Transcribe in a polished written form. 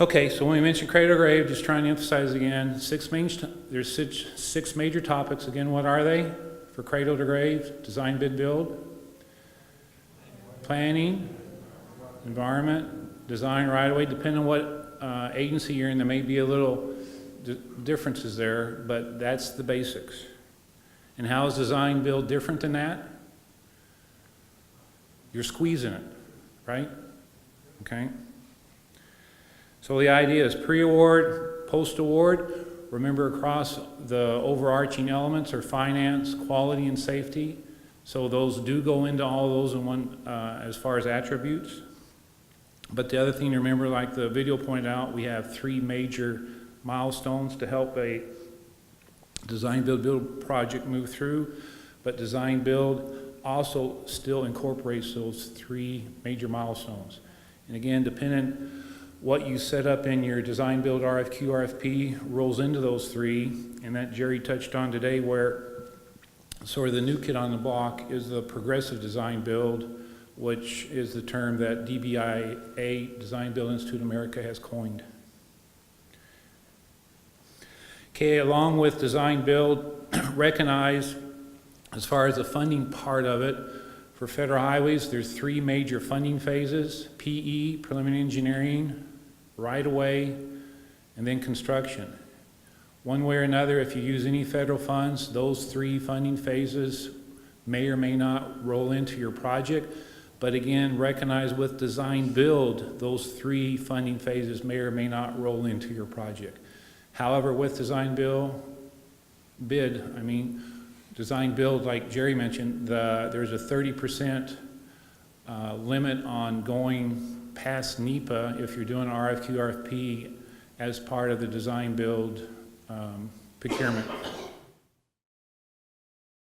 Okay, so when we mentioned cradle to grave, just trying to emphasize again, there's six major topics. Again, what are they? For cradle to grave: design, bid, build, planning, environment, design, right away. Depending on what agency you're in, there may be a little differences there, but that's the basics. And how is design build different than that? You're squeezing it, right? Okay. So the idea is pre-award, post-award. Remember, across the overarching elements are finance, quality, and safety. So those do go into all those in one as far as attributes. But the other thing to remember, like the video pointed out, we have 3 major milestones to help a design build project move through. But design build also still incorporates those 3 major milestones. And again, depending what you set up in your design build RFQ, RFP rolls into those 3, and that Jerry touched on today, where sort of the new kid on the block is the progressive design build, which is the term that DBIA, Design Build Institute of America, has coined. Okay, along with design build, recognize as far as the funding part of it, for federal highways, there's 3 major funding phases: PE, preliminary engineering, right-of-way, and then construction. One way or another, if you use any federal funds, those 3 funding phases may or may not roll into your project. But again, recognize with design build, those 3 funding phases may or may not roll into your project. However, with design design build, like Jerry mentioned, there's a 30% limit on going past NEPA if you're doing RFQ, RFP as part of the design build procurement.